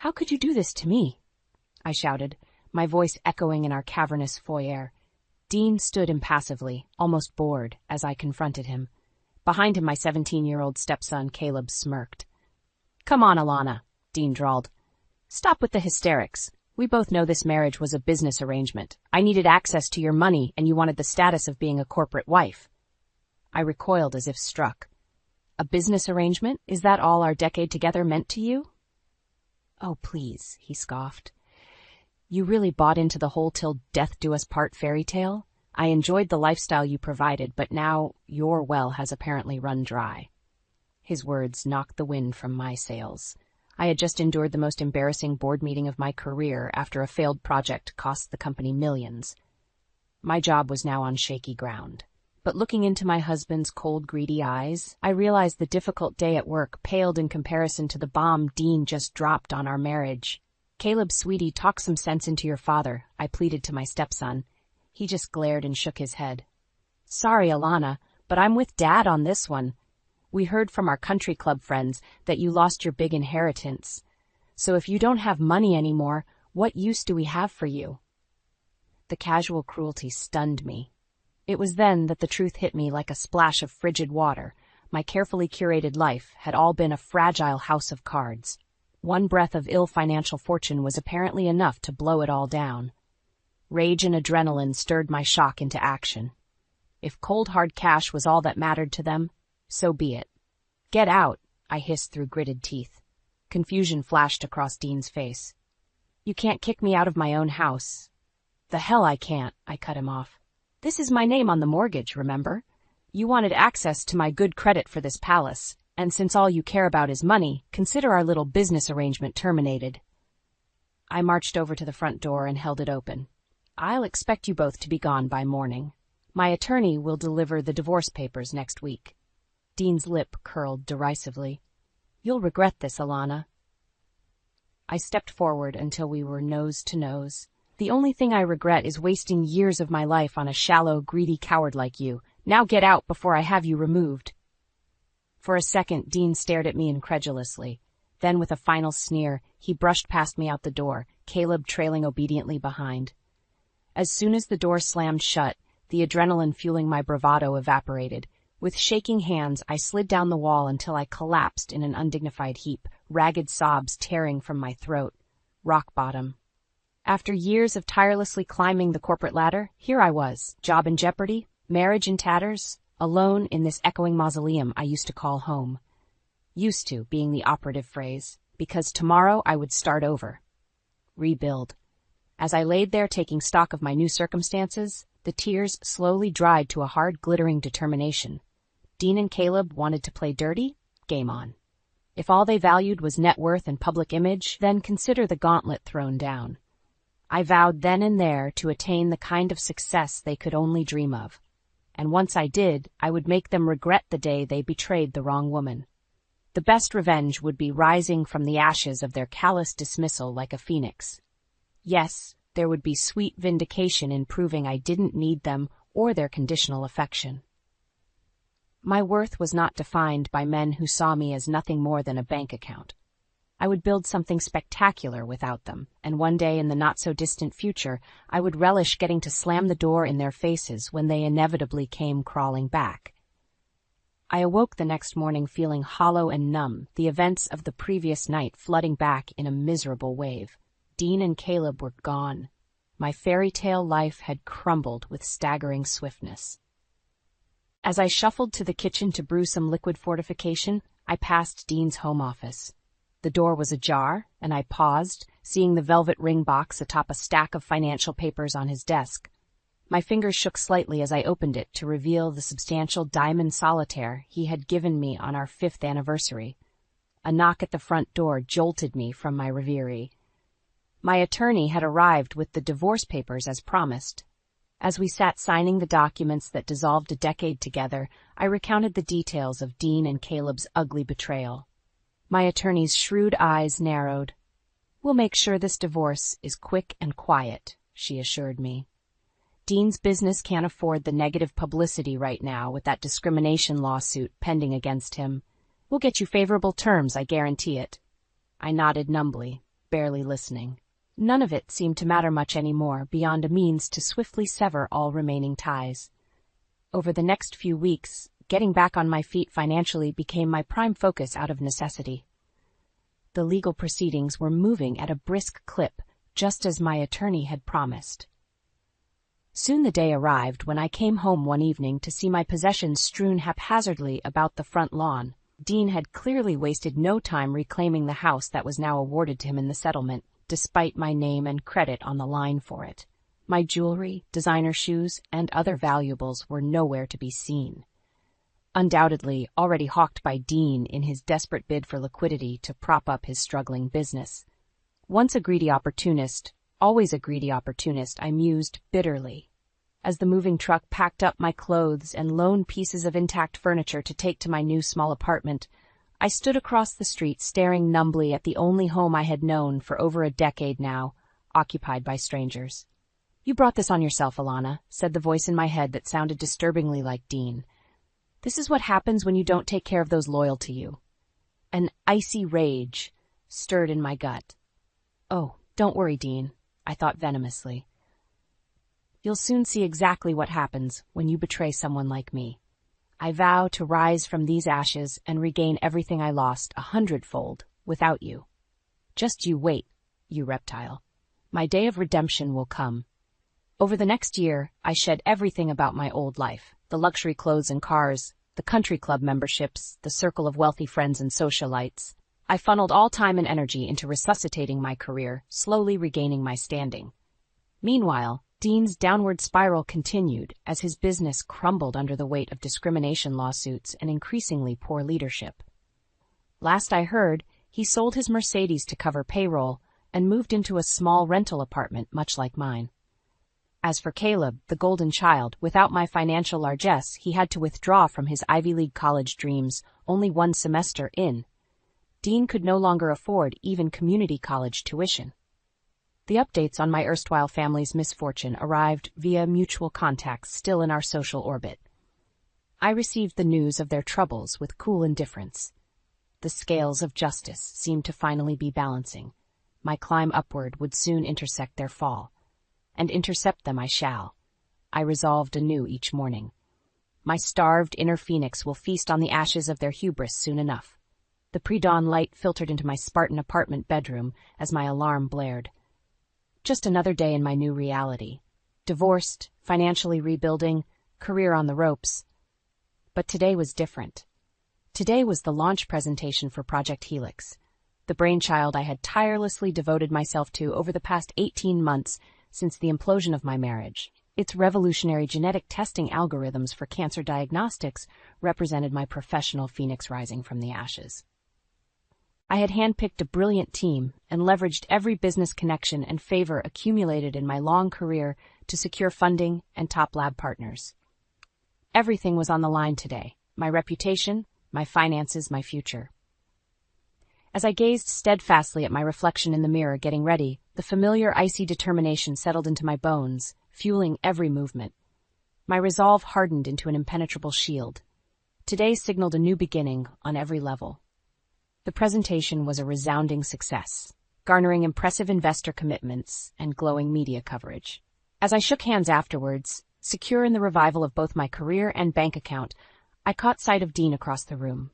"How could you do this to me?" I shouted, my voice echoing in our cavernous foyer. Dean stood impassively, almost bored, as I confronted him. Behind him, my 17-year-old stepson, Caleb, smirked. "Come on, Alana," Dean drawled. "Stop with the hysterics. We both know this marriage was a business arrangement. I needed access to your money, and you wanted the status of being a corporate wife." I recoiled as if struck. "A business arrangement? Is that all our decade together meant to you?" "Oh, please," he scoffed. "You really bought into the whole till death do us part fairy tale? I enjoyed the lifestyle you provided, but now your well has apparently run dry." His words knocked the wind from my sails. I had just endured the most embarrassing board meeting of my career after a failed project cost the company millions. My job was now on shaky ground. But looking into my husband's cold, greedy eyes, I realized the difficult day at work paled in comparison to the bomb Dean just dropped on our marriage. "Caleb, sweetie, talk some sense into your father," I pleaded to my stepson. He just glared and shook his head. "Sorry, Alana, but I'm with Dad on this one. We heard from our country club friends that you lost your big inheritance. So if you don't have money anymore, what use do we have for you?" The casual cruelty stunned me. It was then that the truth hit me like a splash of frigid water. My carefully curated life had all been a fragile house of cards. One breath of ill financial fortune was apparently enough to blow it all down. Rage and adrenaline stirred my shock into action. If cold hard cash was all that mattered to them, so be it. "Get out," I hissed through gritted teeth. Confusion flashed across Dean's face. "You can't kick me out of my own house." "The hell I can't," I cut him off. "This is my name on the mortgage, remember? You wanted access to my good credit for this palace, and since all you care about is money, consider our little business arrangement terminated." I marched over to the front door and held it open. "I'll expect you both to be gone by morning. My attorney will deliver the divorce papers next week." Dean's lip curled derisively. "You'll regret this, Alana." I stepped forward until we were nose to nose. "The only thing I regret is wasting years of my life on a shallow, greedy coward like you. Now get out before I have you removed." For a second, Dean stared at me incredulously. Then, with a final sneer, he brushed past me out the door, Caleb trailing obediently behind. As soon as the door slammed shut, the adrenaline fueling my bravado evaporated. With shaking hands, I slid down the wall until I collapsed in an undignified heap, ragged sobs tearing from my throat. Rock bottom. After years of tirelessly climbing the corporate ladder, here I was, job in jeopardy, marriage in tatters, alone in this echoing mausoleum I used to call home. Used to being the operative phrase, because tomorrow I would start over. Rebuild. As I laid there taking stock of my new circumstances, the tears slowly dried to a hard, glittering determination. Dean and Caleb wanted to play dirty? Game on. If all they valued was net worth and public image, then consider the gauntlet thrown down. I vowed then and there to attain the kind of success they could only dream of. And once I did, I would make them regret the day they betrayed the wrong woman. The best revenge would be rising from the ashes of their callous dismissal like a phoenix. Yes, there would be sweet vindication in proving I didn't need them or their conditional affection. My worth was not defined by men who saw me as nothing more than a bank account. I would build something spectacular without them, and one day in the not-so-distant future, I would relish getting to slam the door in their faces when they inevitably came crawling back. I awoke the next morning feeling hollow and numb, the events of the previous night flooding back in a miserable wave. Dean and Caleb were gone. My fairy tale life had crumbled with staggering swiftness. As I shuffled to the kitchen to brew some liquid fortification, I passed Dean's home office. The door was ajar, and I paused, seeing the velvet ring box atop a stack of financial papers on his desk. My fingers shook slightly as I opened it to reveal the substantial diamond solitaire he had given me on our 5th anniversary. A knock at the front door jolted me from my reverie. My attorney had arrived with the divorce papers as promised. As we sat signing the documents that dissolved a decade together, I recounted the details of Dean and Caleb's ugly betrayal. My attorney's shrewd eyes narrowed. "We'll make sure this divorce is quick and quiet," she assured me. "Dean's business can't afford the negative publicity right now with that discrimination lawsuit pending against him. We'll get you favorable terms, I guarantee it." I nodded numbly. barely listening. None of it seemed to matter much anymore beyond a means to swiftly sever all remaining ties. Over the next few weeks, getting back on my feet financially became my prime focus out of necessity. The legal proceedings were moving at a brisk clip, just as my attorney had promised. Soon the day arrived when I came home one evening to see my possessions strewn haphazardly about the front lawn. Dean had clearly wasted no time reclaiming the house that was now awarded to him in the settlement, despite my name and credit on the line for it. My jewelry, designer shoes, and other valuables were nowhere to be seen. Undoubtedly already hawked by Dean in his desperate bid for liquidity to prop up his struggling business. Once a greedy opportunist, always a greedy opportunist, I mused bitterly. As the moving truck packed up my clothes and lone pieces of intact furniture to take to my new small apartment, I stood across the street staring numbly at the only home I had known for over a decade now, occupied by strangers. "You brought this on yourself, Alana," said the voice in my head that sounded disturbingly like Dean. "This is what happens when you don't take care of those loyal to you." An icy rage stirred in my gut. "Oh, don't worry, Dean," I thought venomously. "You'll soon see exactly what happens when you betray someone like me. I vow to rise from these ashes and regain everything I lost 100-fold without you. Just you wait, you reptile. My day of redemption will come." Over the next year, I shed everything about my old life, the luxury clothes and cars, the country club memberships, the circle of wealthy friends and socialites. I funneled all time and energy into resuscitating my career, slowly regaining my standing. Meanwhile, Dean's downward spiral continued as his business crumbled under the weight of discrimination lawsuits and increasingly poor leadership. Last I heard, he sold his Mercedes to cover payroll and moved into a small rental apartment much like mine. As for Caleb, the golden child, without my financial largesse, he had to withdraw from his Ivy League college dreams only one semester in. Dean could no longer afford even community college tuition. The updates on my erstwhile family's misfortune arrived via mutual contacts still in our social orbit. I received the news of their troubles with cool indifference. The scales of justice seemed to finally be balancing. My climb upward would soon intersect their fall. And intercept them I shall. I resolved anew each morning. My starved inner phoenix will feast on the ashes of their hubris soon enough. The pre-dawn light filtered into my Spartan apartment bedroom as my alarm blared. Just another day in my new reality. Divorced, financially rebuilding, career on the ropes. But today was different. Today was the launch presentation for Project Helix, the brainchild I had tirelessly devoted myself to over the past 18 months since the implosion of my marriage. Its revolutionary genetic testing algorithms for cancer diagnostics represented my professional phoenix rising from the ashes. I had handpicked a brilliant team and leveraged every business connection and favor accumulated in my long career to secure funding and top lab partners. Everything was on the line today: my reputation, my finances, my future. As I gazed steadfastly at my reflection in the mirror getting ready, the familiar icy determination settled into my bones, fueling every movement. My resolve hardened into an impenetrable shield. Today signaled a new beginning on every level. The presentation was a resounding success, garnering impressive investor commitments and glowing media coverage. As I shook hands afterwards, secure in the revival of both my career and bank account, I caught sight of Dean across the room.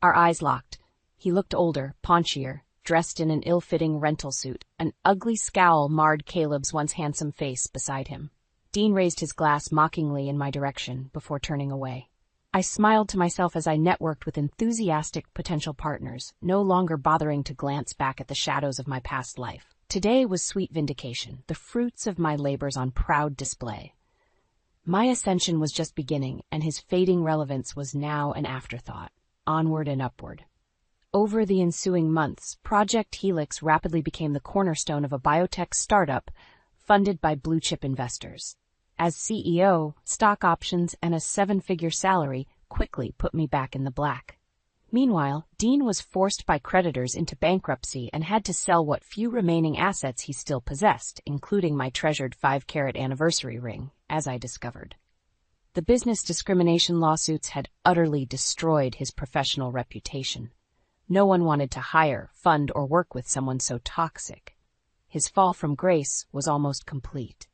Our eyes locked. He looked older, paunchier, dressed in an ill-fitting rental suit. An ugly scowl marred Caleb's once handsome face beside him. Dean raised his glass mockingly in my direction before turning away. I smiled to myself as I networked with enthusiastic potential partners, no longer bothering to glance back at the shadows of my past life. Today was sweet vindication, the fruits of my labors on proud display. My ascension was just beginning, and his fading relevance was now an afterthought, onward and upward. Over the ensuing months, Project Helix rapidly became the cornerstone of a biotech startup funded by blue-chip investors. As CEO, stock options and a 7-figure salary quickly put me back in the black. Meanwhile, Dean was forced by creditors into bankruptcy and had to sell what few remaining assets he still possessed, including my treasured 5-carat anniversary ring, as I discovered. The business discrimination lawsuits had utterly destroyed his professional reputation. No one wanted to hire, fund, or work with someone so toxic. His fall from grace was almost complete.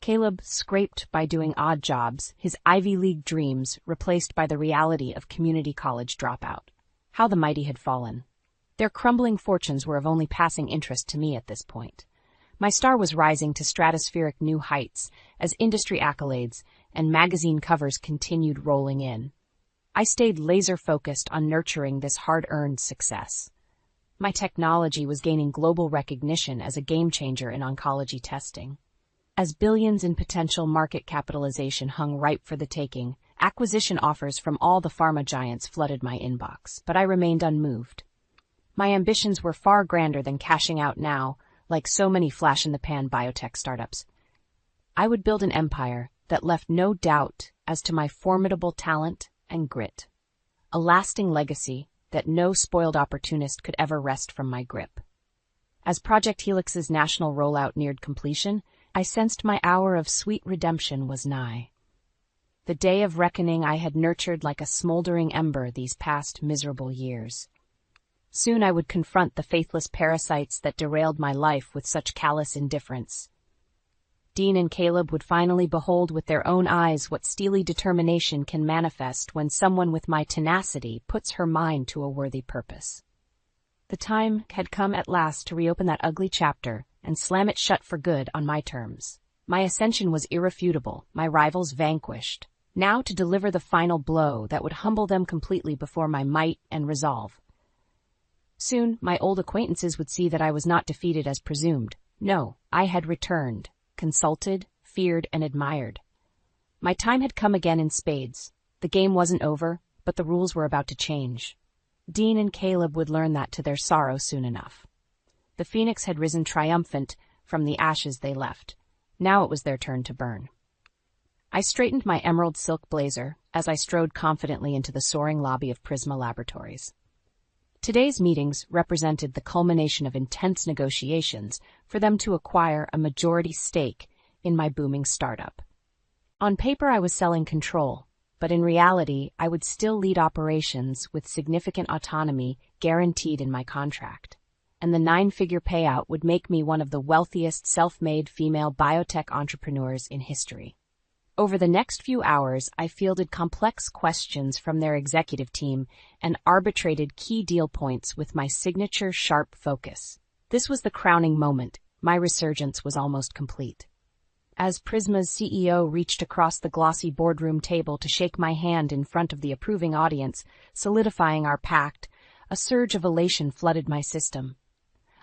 Caleb scraped by doing odd jobs, his Ivy League dreams replaced by the reality of community college dropout. How the mighty had fallen. Their crumbling fortunes were of only passing interest to me at this point. My star was rising to stratospheric new heights as industry accolades and magazine covers continued rolling in. I stayed laser-focused on nurturing this hard-earned success. My technology was gaining global recognition as a game-changer in oncology testing. As billions in potential market capitalization hung ripe for the taking, acquisition offers from all the pharma giants flooded my inbox, but I remained unmoved. My ambitions were far grander than cashing out now, like so many flash-in-the-pan biotech startups. I would build an empire that left no doubt as to my formidable talent and grit. A lasting legacy that no spoiled opportunist could ever wrest from my grip. As Project Helix's national rollout neared completion, I sensed my hour of sweet redemption was nigh. The day of reckoning I had nurtured like a smoldering ember these past miserable years. Soon I would confront the faithless parasites that derailed my life with such callous indifference. Dean and Caleb would finally behold with their own eyes what steely determination can manifest when someone with my tenacity puts her mind to a worthy purpose. The time had come at last to reopen that ugly chapter and slam it shut for good on my terms. My ascension was irrefutable, my rivals vanquished. Now to deliver the final blow that would humble them completely before my might and resolve. Soon, my old acquaintances would see that I was not defeated as presumed. No, I had returned, consulted, feared, and admired. My time had come again in spades. The game wasn't over, but the rules were about to change. Dean and Caleb would learn that to their sorrow soon enough. The phoenix had risen triumphant from the ashes they left. Now it was their turn to burn. I straightened my emerald silk blazer as I strode confidently into the soaring lobby of Prisma Laboratories. Today's meetings represented the culmination of intense negotiations for them to acquire a majority stake in my booming startup. On paper, I was selling control, but in reality, I would still lead operations with significant autonomy guaranteed in my contract. And the 9-figure payout would make me one of the wealthiest self-made female biotech entrepreneurs in history. Over the next few hours, I fielded complex questions from their executive team and arbitrated key deal points with my signature sharp focus. This was the crowning moment. My resurgence was almost complete. As Prisma's CEO reached across the glossy boardroom table to shake my hand in front of the approving audience, solidifying our pact, a surge of elation flooded my system.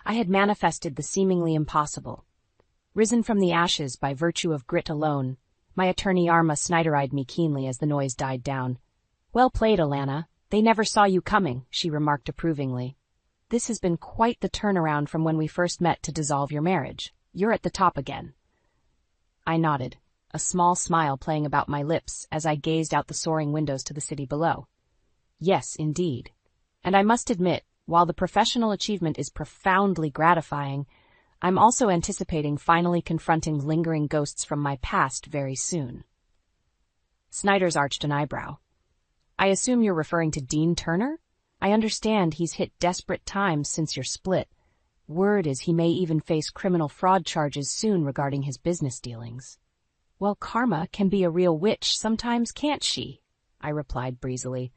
I had manifested the seemingly impossible. Risen from the ashes by virtue of grit alone, my attorney Arma Snyder-eyed me keenly as the noise died down. "Well played, Alana. They never saw you coming," she remarked approvingly. "This has been quite the turnaround from when we first met to dissolve your marriage. You're at the top again." I nodded, a small smile playing about my lips as I gazed out the soaring windows to the city below. Yes, indeed. And I must admit, while the professional achievement is profoundly gratifying, I'm also anticipating finally confronting lingering ghosts from my past very soon. Snyder's arched an eyebrow. "I assume you're referring to Dean Turner? I understand he's hit desperate times since your split. Word is he may even face criminal fraud charges soon regarding his business dealings." "Well, karma can be a real witch sometimes, can't she?" I replied breezily.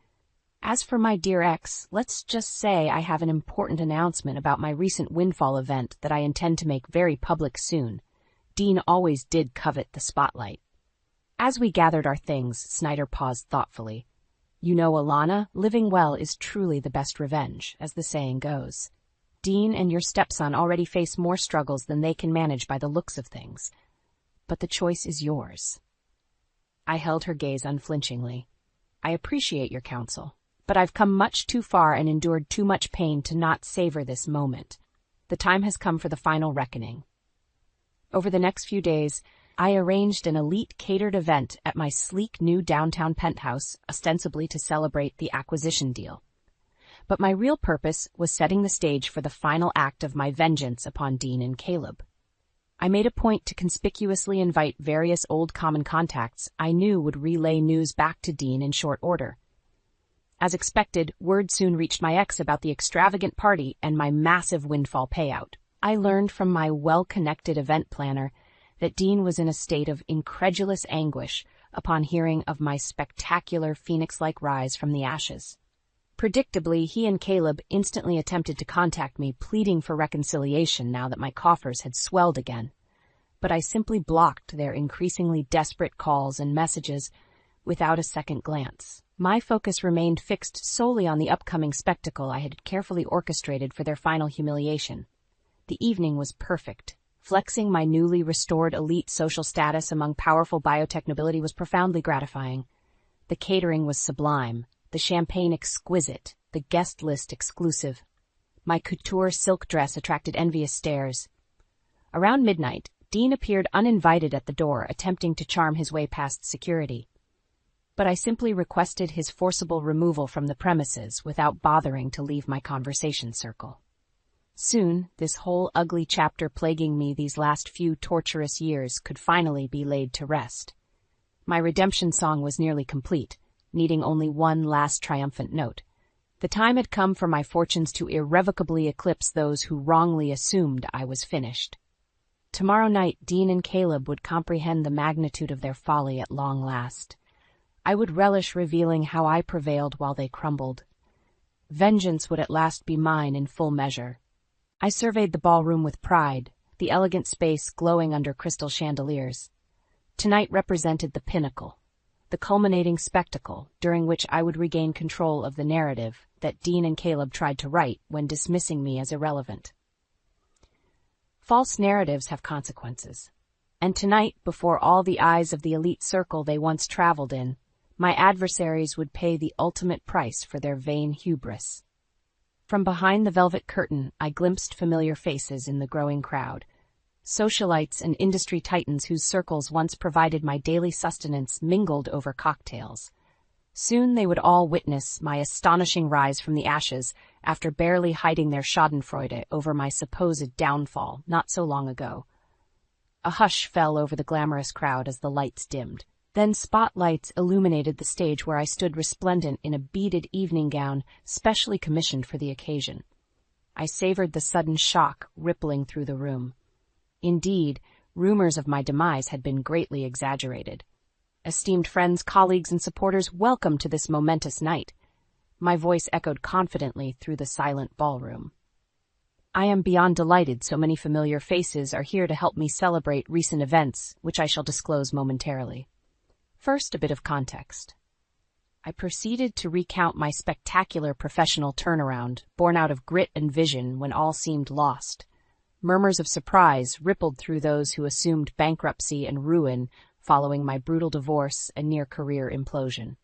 "As for my dear ex, let's just say I have an important announcement about my recent windfall event that I intend to make very public soon. Dean always did covet the spotlight." As we gathered our things, Snyder paused thoughtfully. "You know, Alana, living well is truly the best revenge, as the saying goes. Dean and your stepson already face more struggles than they can manage by the looks of things. But the choice is yours." I held her gaze unflinchingly. "I appreciate your counsel, but I've come much too far and endured too much pain to not savor this moment. The time has come for the final reckoning." Over the next few days, I arranged an elite catered event at my sleek new downtown penthouse, ostensibly to celebrate the acquisition deal. But my real purpose was setting the stage for the final act of my vengeance upon Dean and Caleb. I made a point to conspicuously invite various old common contacts I knew would relay news back to Dean in short order. As expected, word soon reached my ex about the extravagant party and my massive windfall payout. I learned from my well-connected event planner that Dean was in a state of incredulous anguish upon hearing of my spectacular phoenix-like rise from the ashes. Predictably, he and Caleb instantly attempted to contact me, pleading for reconciliation now that my coffers had swelled again. But I simply blocked their increasingly desperate calls and messages without a second glance. My focus remained fixed solely on the upcoming spectacle I had carefully orchestrated for their final humiliation. The evening was perfect. Flexing my newly restored elite social status among powerful biotech nobility was profoundly gratifying. The catering was sublime, the champagne exquisite, the guest list exclusive. My couture silk dress attracted envious stares. Around midnight, Dean appeared uninvited at the door, attempting to charm his way past security. But I simply requested his forcible removal from the premises without bothering to leave my conversation circle. Soon, this whole ugly chapter plaguing me these last few torturous years could finally be laid to rest. My redemption song was nearly complete, needing only one last triumphant note. The time had come for my fortunes to irrevocably eclipse those who wrongly assumed I was finished. Tomorrow night, Dean and Caleb would comprehend the magnitude of their folly at long last. I would relish revealing how I prevailed while they crumbled. Vengeance would at last be mine in full measure. I surveyed the ballroom with pride, the elegant space glowing under crystal chandeliers. Tonight represented the pinnacle, the culminating spectacle during which I would regain control of the narrative that Dean and Caleb tried to write when dismissing me as irrelevant. False narratives have consequences, and tonight, before all the eyes of the elite circle they once traveled in, my adversaries would pay the ultimate price for their vain hubris. From behind the velvet curtain, I glimpsed familiar faces in the growing crowd. Socialites and industry titans whose circles once provided my daily sustenance mingled over cocktails. Soon they would all witness my astonishing rise from the ashes after barely hiding their schadenfreude over my supposed downfall not so long ago. A hush fell over the glamorous crowd as the lights dimmed. Then spotlights illuminated the stage where I stood resplendent in a beaded evening gown specially commissioned for the occasion. I savored the sudden shock rippling through the room. Indeed, rumors of my demise had been greatly exaggerated. Esteemed friends, colleagues, and supporters, welcome to this momentous night. My voice echoed confidently through the silent ballroom. I am beyond delighted so many familiar faces are here to help me celebrate recent events, which I shall disclose momentarily. First, a bit of context. I proceeded to recount my spectacular professional turnaround, born out of grit and vision when all seemed lost. Murmurs of surprise rippled through those who assumed bankruptcy and ruin following my brutal divorce and near-career implosion.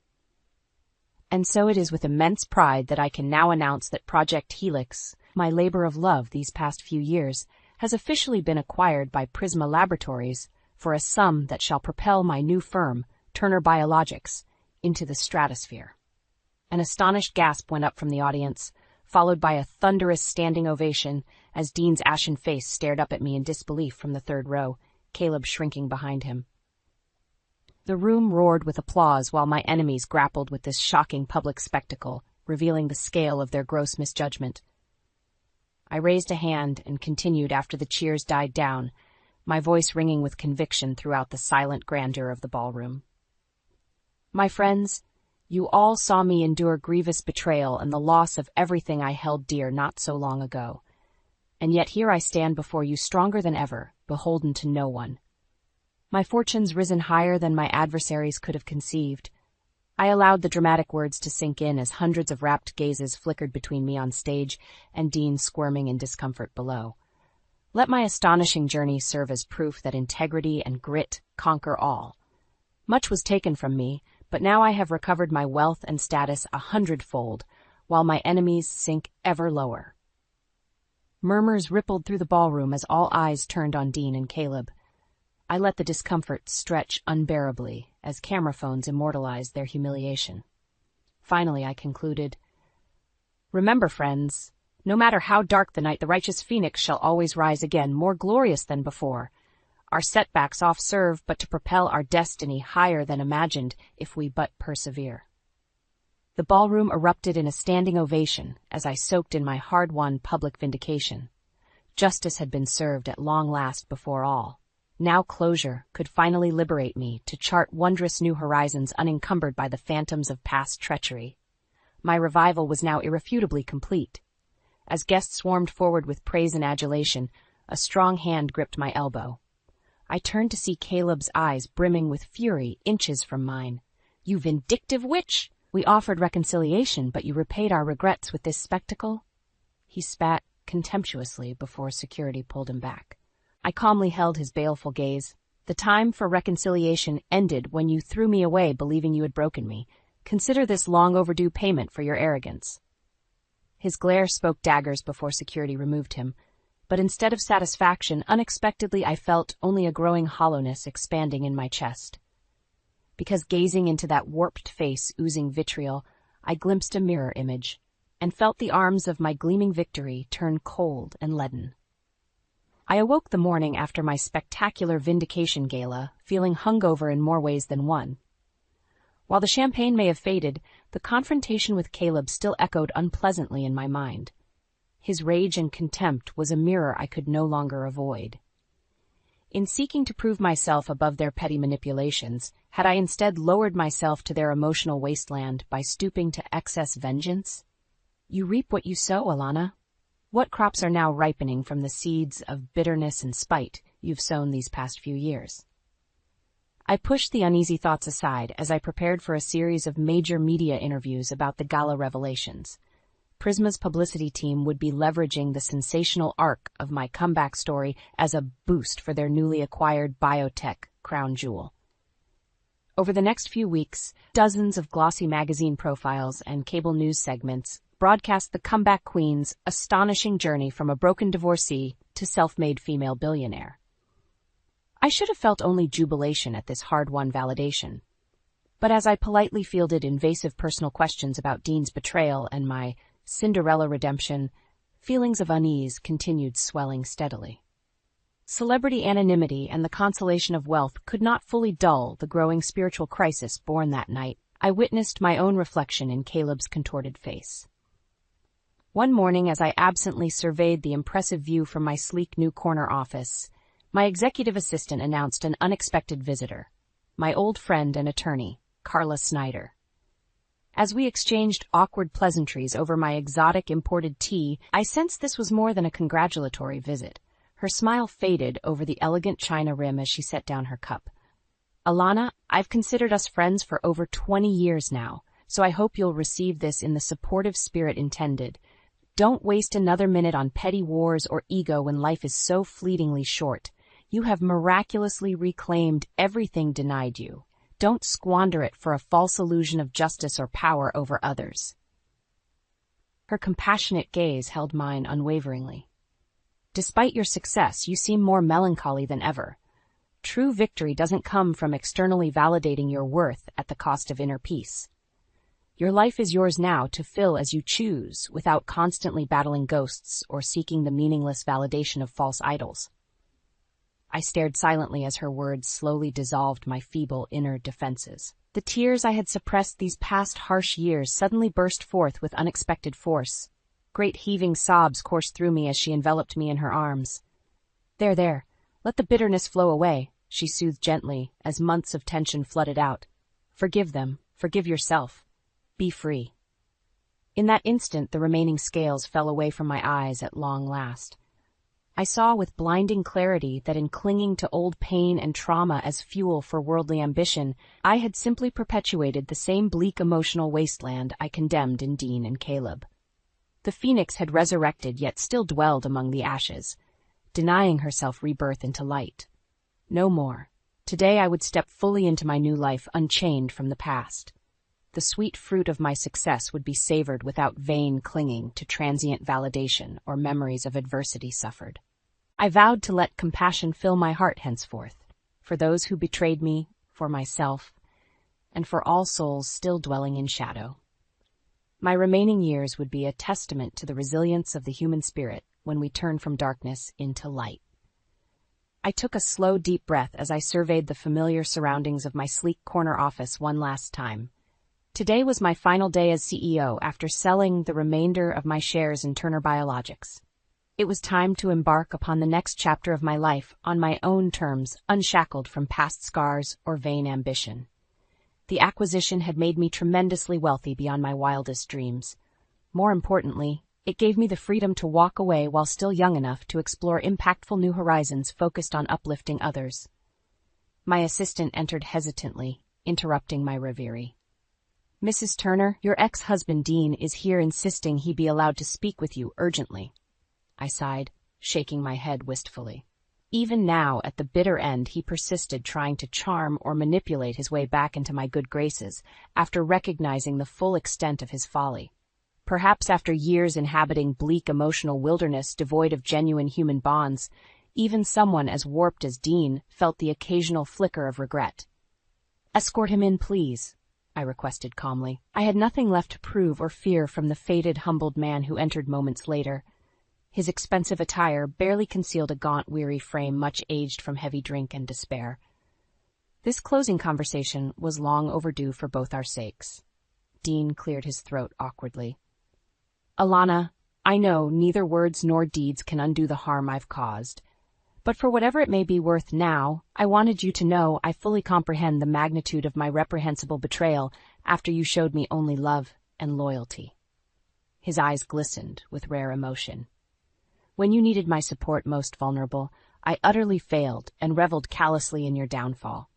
And so it is with immense pride that I can now announce that Project Helix, my labor of love these past few years, has officially been acquired by Prisma Laboratories for a sum that shall propel my new firm, Turner Biologics, into the stratosphere. An astonished gasp went up from the audience, followed by a thunderous standing ovation as Dean's ashen face stared up at me in disbelief from the third row, Caleb shrinking behind him. The room roared with applause while my enemies grappled with this shocking public spectacle, revealing the scale of their gross misjudgment. I raised a hand and continued after the cheers died down, my voice ringing with conviction throughout the silent grandeur of the ballroom. My friends, you all saw me endure grievous betrayal and the loss of everything I held dear not so long ago. And yet here I stand before you stronger than ever, beholden to no one. My fortunes risen higher than my adversaries could have conceived. I allowed the dramatic words to sink in as hundreds of rapt gazes flickered between me on stage and Dean squirming in discomfort below. Let my astonishing journey serve as proof that integrity and grit conquer all. Much was taken from me, but now I have recovered my wealth and status 100-fold, while my enemies sink ever lower. Murmurs rippled through the ballroom as all eyes turned on Dean and Caleb. I let the discomfort stretch unbearably as camera phones immortalized their humiliation. Finally, I concluded, "Remember, friends, no matter how dark the night, the righteous phoenix shall always rise again, more glorious than before. Our setbacks oft serve but to propel our destiny higher than imagined if we but persevere." The ballroom erupted in a standing ovation as I soaked in my hard-won public vindication. Justice had been served at long last before all. Now closure could finally liberate me to chart wondrous new horizons unencumbered by the phantoms of past treachery. My revival was now irrefutably complete. As guests swarmed forward with praise and adulation, a strong hand gripped my elbow. I turned to see Caleb's eyes brimming with fury inches from mine. "You vindictive witch! We offered reconciliation, but you repaid our regrets with this spectacle?" He spat contemptuously before security pulled him back. I calmly held his baleful gaze. "The time for reconciliation ended when you threw me away believing you had broken me. Consider this long overdue payment for your arrogance." His glare spoke daggers before security removed him, but instead of satisfaction, unexpectedly I felt only a growing hollowness expanding in my chest. Because gazing into that warped face oozing vitriol, I glimpsed a mirror image, and felt the arms of my gleaming victory turn cold and leaden. I awoke the morning after my spectacular vindication gala, feeling hungover in more ways than one. While the champagne may have faded, the confrontation with Caleb still echoed unpleasantly in my mind. His rage and contempt was a mirror I could no longer avoid. In seeking to prove myself above their petty manipulations, had I instead lowered myself to their emotional wasteland by stooping to excess vengeance? You reap what you sow, Alana. What crops are now ripening from the seeds of bitterness and spite you've sown these past few years? I pushed the uneasy thoughts aside as I prepared for a series of major media interviews about the gala revelations. Prisma's publicity team would be leveraging the sensational arc of my comeback story as a boost for their newly acquired biotech crown jewel. Over the next few weeks, dozens of glossy magazine profiles and cable news segments broadcast the comeback queen's astonishing journey from a broken divorcee to self-made female billionaire. I should have felt only jubilation at this hard-won validation. But as I politely fielded invasive personal questions about Dean's betrayal and my Cinderella redemption, feelings of unease continued swelling steadily. Celebrity anonymity and the consolation of wealth could not fully dull the growing spiritual crisis born that night. I witnessed my own reflection in Caleb's contorted face. One morning, as I absently surveyed the impressive view from my sleek new corner office, my executive assistant announced an unexpected visitor, my old friend and attorney, Carla Snyder. As we exchanged awkward pleasantries over my exotic imported tea, I sensed this was more than a congratulatory visit. Her smile faded over the elegant china rim as she set down her cup. "Alana, I've considered us friends for over 20 years now, so I hope you'll receive this in the supportive spirit intended. Don't waste another minute on petty wars or ego when life is so fleetingly short. You have miraculously reclaimed everything denied you. Don't squander it for a false illusion of justice or power over others." Her compassionate gaze held mine unwaveringly. "Despite your success, you seem more melancholy than ever. True victory doesn't come from externally validating your worth at the cost of inner peace. Your life is yours now to fill as you choose, without constantly battling ghosts or seeking the meaningless validation of false idols." I stared silently as her words slowly dissolved my feeble inner defenses. The tears I had suppressed these past harsh years suddenly burst forth with unexpected force. Great heaving sobs coursed through me as she enveloped me in her arms. There, let the bitterness flow away," she soothed gently as months of tension flooded out. "Forgive them, forgive yourself. Be free." In that instant, the remaining scales fell away from my eyes at long last. I saw with blinding clarity that in clinging to old pain and trauma as fuel for worldly ambition, I had simply perpetuated the same bleak emotional wasteland I condemned in Dean and Caleb. The phoenix had resurrected yet still dwelled among the ashes, denying herself rebirth into light. No more. Today I would step fully into my new life unchained from the past. The sweet fruit of my success would be savored without vain clinging to transient validation or memories of adversity suffered. I vowed to let compassion fill my heart henceforth, for those who betrayed me, for myself, and for all souls still dwelling in shadow. My remaining years would be a testament to the resilience of the human spirit when we turn from darkness into light. I took a slow, deep breath as I surveyed the familiar surroundings of my sleek corner office one last time. Today was my final day as CEO after selling the remainder of my shares in Turner Biologics. It was time to embark upon the next chapter of my life on my own terms, unshackled from past scars or vain ambition. The acquisition had made me tremendously wealthy beyond my wildest dreams. More importantly, it gave me the freedom to walk away while still young enough to explore impactful new horizons focused on uplifting others. My assistant entered hesitantly, interrupting my reverie. "Mrs. Turner, your ex-husband Dean is here insisting he be allowed to speak with you urgently." I sighed, shaking my head wistfully. Even now, at the bitter end, he persisted, trying to charm or manipulate his way back into my good graces after recognizing the full extent of his folly. Perhaps after years inhabiting bleak emotional wilderness devoid of genuine human bonds, even someone as warped as Dean felt the occasional flicker of regret. "Escort him in, please," I requested calmly. I had nothing left to prove or fear from the faded, humbled man who entered moments later. His expensive attire barely concealed a gaunt, weary frame much aged from heavy drink and despair. This closing conversation was long overdue for both our sakes. Dean cleared his throat awkwardly. "Alana, I know neither words nor deeds can undo the harm I've caused. But for whatever it may be worth now, I wanted you to know I fully comprehend the magnitude of my reprehensible betrayal after you showed me only love and loyalty." His eyes glistened with rare emotion. "When you needed my support most vulnerable, I utterly failed and reveled callously in your downfall.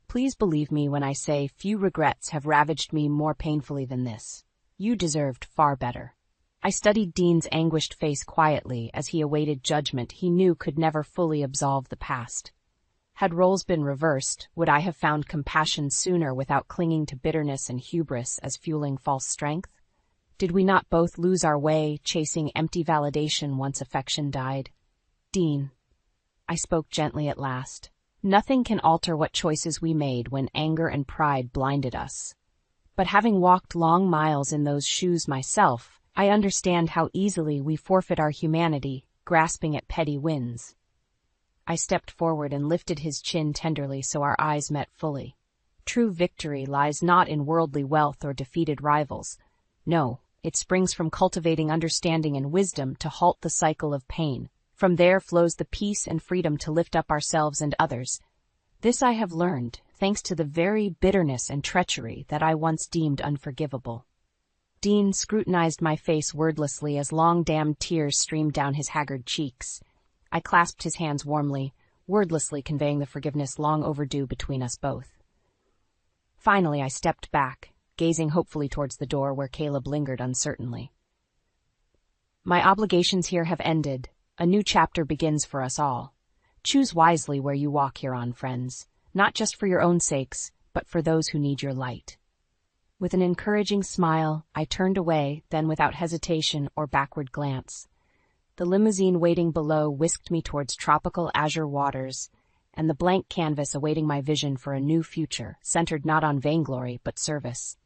Please believe me when I say few regrets have ravaged me more painfully than this. You deserved far better." I studied Dean's anguished face quietly as he awaited judgment he knew could never fully absolve the past. Had roles been reversed, would I have found compassion sooner without clinging to bitterness and hubris as fueling false strength? Did we not both lose our way, chasing empty validation once affection died? "Dean," I spoke gently at last, "nothing can alter what choices we made when anger and pride blinded us. But having walked long miles in those shoes myself, I understand how easily we forfeit our humanity, grasping at petty wins." I stepped forward and lifted his chin tenderly so our eyes met fully. True victory lies not in worldly wealth or defeated rivals. No, it springs from cultivating understanding and wisdom to halt the cycle of pain. From there flows the peace and freedom to lift up ourselves and others. This I have learned, thanks to the very bitterness and treachery that I once deemed unforgivable. Dean scrutinized my face wordlessly as long dammed tears streamed down his haggard cheeks. I clasped his hands warmly, wordlessly conveying the forgiveness long overdue between us both. Finally, I stepped back, gazing hopefully towards the door where Caleb lingered uncertainly. "My obligations here have ended. A new chapter begins for us all. Choose wisely where you walk hereon, friends, not just for your own sakes, but for those who need your light." With an encouraging smile, I turned away, then without hesitation or backward glance. The limousine waiting below whisked me towards tropical azure waters, and the blank canvas awaiting my vision for a new future, centered not on vainglory but service.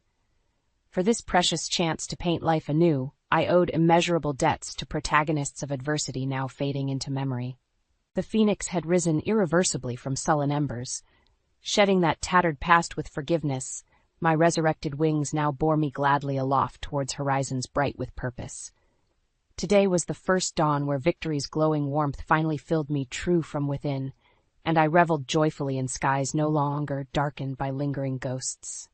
For this precious chance to paint life anew, I owed immeasurable debts to protagonists of adversity now fading into memory. The phoenix had risen irreversibly from sullen embers. Shedding that tattered past with forgiveness, my resurrected wings now bore me gladly aloft towards horizons bright with purpose. Today was the first dawn where victory's glowing warmth finally filled me true from within, and I reveled joyfully in skies no longer darkened by lingering ghosts.